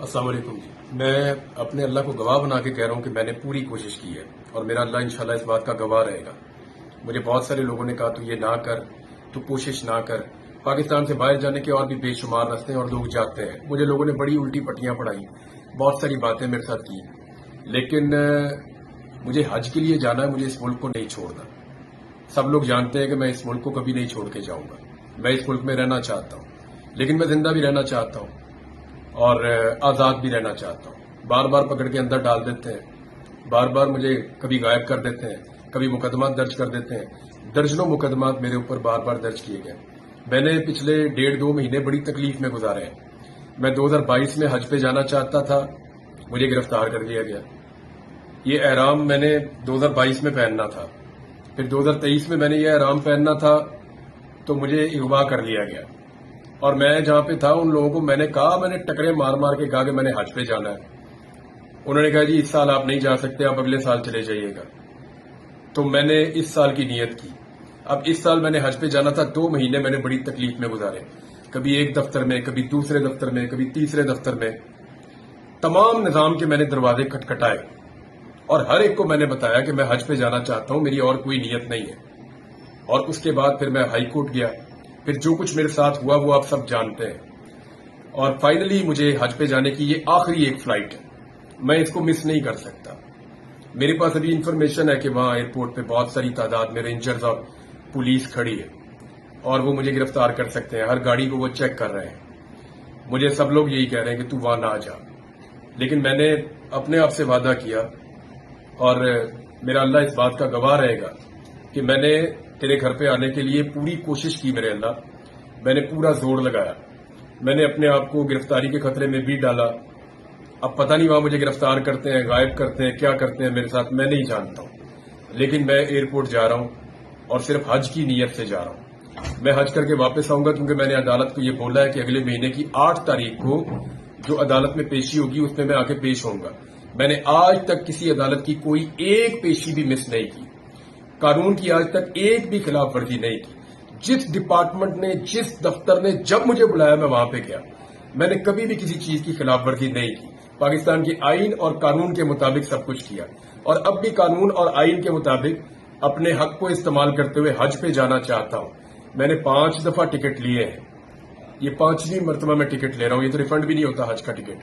السلام علیکم جی، میں اپنے اللہ کو گواہ بنا کے کہہ رہا ہوں کہ میں نے پوری کوشش کی ہے اور میرا اللہ انشاءاللہ اس بات کا گواہ رہے گا۔ مجھے بہت سارے لوگوں نے کہا تو یہ نہ کر، تو کوشش نہ کر۔ پاکستان سے باہر جانے کے اور بھی بے شمار راستے ہیں اور لوگ جاتے ہیں۔ مجھے لوگوں نے بڑی الٹی پٹیاں پڑھائی، بہت ساری باتیں میرے ساتھ کی، لیکن مجھے حج کے لیے جانا ہے، مجھے اس ملک کو نہیں چھوڑنا۔ سب لوگ جانتے ہیں کہ میں اس ملک کو کبھی نہیں چھوڑ کے جاؤں گا۔ میں اس ملک میں رہنا چاہتا ہوں، لیکن میں زندہ بھی رہنا چاہتا ہوں اور آزاد بھی رہنا چاہتا ہوں۔ بار بار پکڑ کے اندر ڈال دیتے ہیں، بار بار مجھے کبھی غائب کر دیتے ہیں، کبھی مقدمات درج کر دیتے ہیں۔ درجنوں مقدمات میرے اوپر بار بار درج کیے گئے۔ میں نے پچھلے 1.5-2 مہینے بڑی تکلیف میں گزارے ہیں۔ میں 2022 میں حج پہ جانا چاہتا تھا، مجھے گرفتار کر دیا گیا۔ یہ احرام میں نے 2022 میں پہننا تھا، پھر 2023 میں نے یہ احرام پہننا تھا تو مجھے اغوا کر لیا گیا، اور میں جہاں پہ تھا ان لوگوں کو میں نے کہا، میں نے ٹکرے مار مار کے کہا کہ میں نے حج پہ جانا ہے۔ انہوں نے کہا جی اس سال آپ نہیں جا سکتے، آپ اگلے سال چلے جائیے گا۔ تو میں نے اس سال کی نیت کی۔ اب اس سال میں نے حج پہ جانا تھا، 2 مہینے میں نے بڑی تکلیف میں گزارے، کبھی ایک دفتر میں، کبھی دوسرے دفتر میں، کبھی تیسرے دفتر میں۔ تمام نظام کے میں نے دروازے کھٹکھٹائے اور ہر ایک کو میں نے بتایا کہ میں حج پہ جانا چاہتا ہوں، میری اور کوئی نیت نہیں ہے۔ اور اس کے بعد پھر میں ہائی کورٹ گیا، پھر جو کچھ میرے ساتھ ہوا وہ آپ سب جانتے ہیں، اور فائنلی مجھے حج پہ جانے کی یہ آخری ایک فلائٹ ہے، میں اس کو مس نہیں کر سکتا۔ میرے پاس ابھی انفارمیشن ہے کہ وہاں ایئرپورٹ پہ بہت ساری تعداد میں رینجرز اور پولیس کھڑی ہے اور وہ مجھے گرفتار کر سکتے ہیں، ہر گاڑی کو وہ چیک کر رہے ہیں۔ مجھے سب لوگ یہی کہہ رہے ہیں کہ تو وہاں نہ جا، لیکن میں نے اپنے آپ سے وعدہ کیا، اور میرا اللہ اس بات کا گواہ رہے گا کہ میں نے تیرے گھر پہ آنے کے لیے پوری کوشش کی۔ میرے اللہ، میں نے پورا زور لگایا، میں نے اپنے آپ کو گرفتاری کے خطرے میں بھی ڈالا۔ اب پتہ نہیں وہاں مجھے گرفتار کرتے ہیں، غائب کرتے ہیں، کیا کرتے ہیں میرے ساتھ میں نہیں جانتا ہوں، لیکن میں ایئرپورٹ جا رہا ہوں اور صرف حج کی نیت سے جا رہا ہوں۔ میں حج کر کے واپس آؤں گا، کیونکہ میں نے عدالت کو یہ بولا ہے کہ اگلے مہینے کی 8 تاریخ کو جو عدالت میں پیشی ہوگی اس میں آ کے پیش ہوں گا۔ میں نے آج تک کسی عدالت کی کوئی ایک پیشی بھی مس نہیں کی، قانون کی آج تک ایک بھی خلاف ورزی نہیں کی۔ جس ڈپارٹمنٹ نے، جس دفتر نے جب مجھے بلایا میں وہاں پہ گیا، میں نے کبھی بھی کسی چیز کی خلاف ورزی نہیں کی۔ پاکستان کے آئین اور قانون کے مطابق سب کچھ کیا، اور اب بھی قانون اور آئین کے مطابق اپنے حق کو استعمال کرتے ہوئے حج پہ جانا چاہتا ہوں۔ میں نے 5 دفعہ ٹکٹ لیے ہیں، یہ 5ویں مرتبہ میں ٹکٹ لے رہا ہوں، یہ تو ریفنڈ بھی نہیں ہوتا حج کا ٹکٹ۔